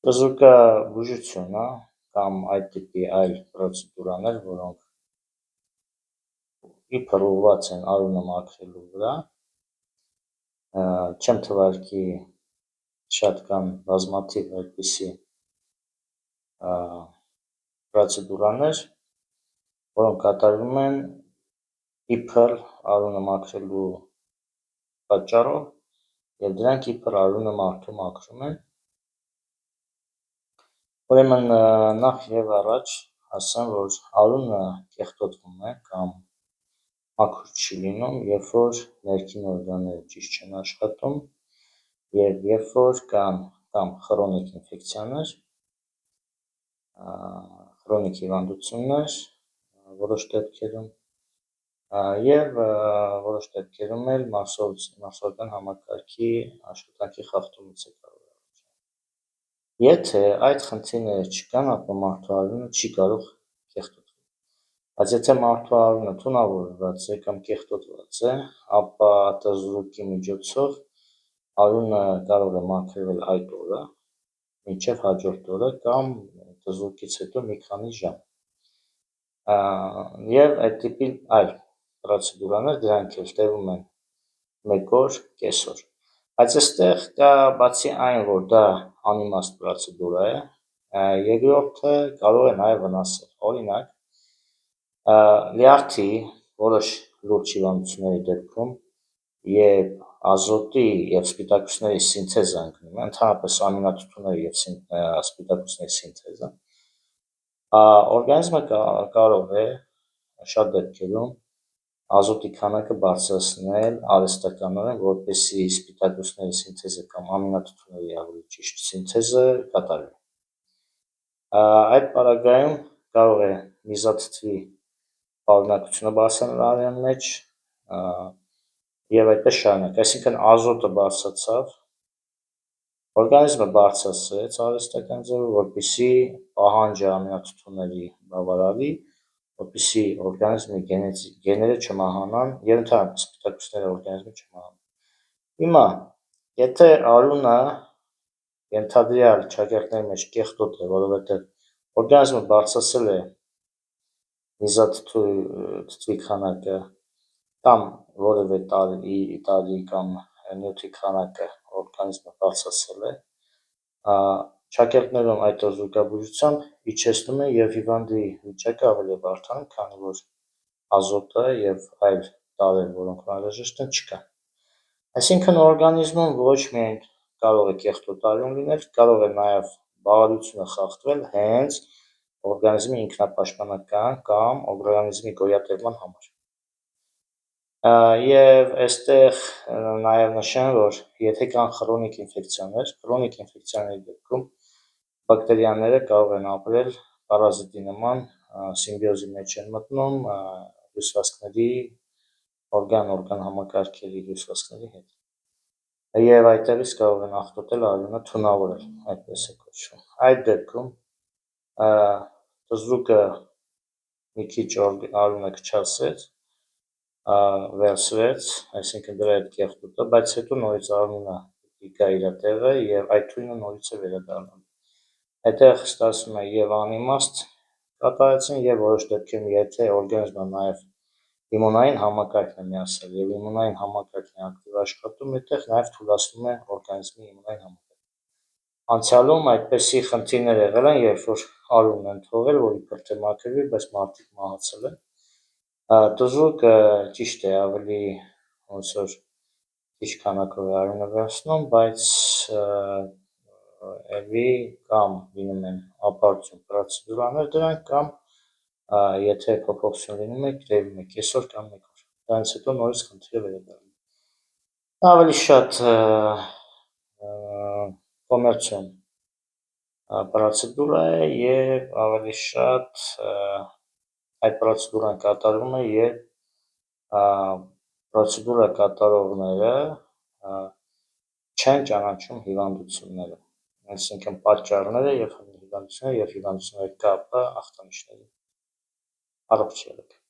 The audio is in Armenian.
Բզուկա բուժությունը կամ այդ տիպի այլ պրոցեդուրաներ, որոնք իբր ուղղված են արյունը մաքրելու վրա, չեմ թվարկի շատ կան բազմաթիվ այդպիսի պրոցեդուրաներ, որոնք կատարվում են իբր արյունը մաքրելու պատճառով և դրանք իբր արյունը մարդու մաքրում են։ Ուրեմն նախ և առաջ ասեմ, որ արյունը կեղտոտվում է կամ մաքուր չի լինում, երբ որ ներքին օրգանները ճիշտ չեն աշխատում և երբ որ կան կամ խրոնիկ ինֆեկցիաներ, խրոնիկ հիվանդություններ որոշ դեպքերում և որոշ դեպքերում էլ մարսողական համակարգի աշխատանքի խախտումից է կարող առաջանալ։ Եթե այդ խնդիրները չկան, ապա մարդու արյունը չի կարող կեղտոտվել, բայց եթե մարդու արյունը թունավորված է կամ կեղտոտված է, ապա ultraзвуկի միջոցով արյունը կարող է մաքրվել այդ օրը մինչև հաջորդ օրը կամ ultraзвуկից հետո մի քանի ժամ։ Եվ այդ տիպի այլ պրոցեդուրաներ, դրանք էլ տևում են 1 օր, կեսօր։ Բայց այստեղ կա բացի այն, որ դա անիմաստ պրոցեդուրա է, երկրորդը կարող է նաև վնասել։ Օրինակ, լյարդի որոշ լուրջ հիվանդությունների դեպքում, երբ ազոտի և սպիտակուցների սինթեզը ընկնում է, ընդհանրապես ամինաթթուների և սպիտակուցների սինթեզը, օրգանիզմը կարող է շատ դեպքերում ազոտի քանակը բարձրացնել արհեստականորեն, որպեսզի սպիտակուցների սինթեզը կամ ամինաթթուների ավելի ճիշտ սինթեզը կատարվի։ Այդ պարագայում կարող է միզաթթվի պարունակությունը բարձրանալ արյան մեջ և այդպես շարունակ, այսինքն ազոտը բարձրացավ, օրգանիզմը բարձրացրեց արհեստական ձևը, որպեսզի պահանջը ամինաթթուների բավարարի, որպեսզի օրգանիզմի գեները չմահանան և ընդհանրապես սպիտակուցները օրգանիզմի չմահանան։ Հիմա, եթե արյունը ենթադրյալ ճակերտների մեջ կեղտոտ է, որովհետև օրգանիզմը բարձրացրել է միզաթթվի քանակը կամ որևէ տարրի կամ նյութի քանակը օրգանիզմը բարձրացրել է, ճակերտներում այդ ultraзвукաբուժությամբ իջեցնում է և հիվանդի վիճակը ավելի է բարդանում, քանի որ ազոտը և այլ տարրեր, որոնք անհրաժեշտ են, չկան։ Այսինքն օրգանիզմում ոչ միայն կարող է կեղտոտ արյուն լինել, կարող է նաև բաղադրությունը խախտվել հենց օրգանիզմի ինքնապաշտպանական կամ օրգանիզմի գոյատևման համար։ Եվ այստեղ նաև նշեմ, որ եթե կան խրոնիկ ինֆեկցիաների դեպքում բակտերիաները կարող են ապրել պարազիտի նման, սիմբիոզի մեջ են մտնում հյուսվածքների, օրգան համակարգերի հյուսվածքների հետ և այդտեղից կարող են աղտոտել արյունը, թունավորել, այդպես է կոչվում։ Այդ դեպքում ultraзвуկը մի քիչ արյունը քչացրեց, վերցրեց, այսինքն դրա հետ կեղտոտը, բայց հետո նորից արյունը գա իր տեղը և այդ թույնը նորից է վերադառնում։ Այդտեղ ստացվում է և անիմաստ կատարեցին և որոշ դեպքերում, եթե օրգանիզմը նաև իմունային համակարգն է միացել և իմունային համակարգն է ակտիվ աշխատում, այդտեղ նաև թուլացնում է օրգանիզմի իմունային համակարգը։ Անցյալում այդպիսի խնդիրներ եղել են, երբ որ արյուն են թողել, որ իբր թե մաքրվի, բայց մարդիկ մահացել են։ Ultraзвуկը ճիշտ է, ավելի ոնց որ քիչ քանակով է արյունը վերցնում, բայց էլի կամ լինում են ապարդյուն պրոցեդուրաներ դրանք, կամ եթե փոփոխություն լինում է, տևում է կեսօր կամ 1 օր, դրանից հետո նորից խնդիրը վերադառնում է։ Ավելի շատ կոմերցիոն պրոցեդուրա է և ավելի շատ այդ պրոցեդուրան կատարվում է, երբ պրոցեդուրա կատարողները չեն ճանաչում հիվանդությունները, այսինքն պատճառները և հիվանդությունների կապը ախտանիշների։ Առողջ եղեք։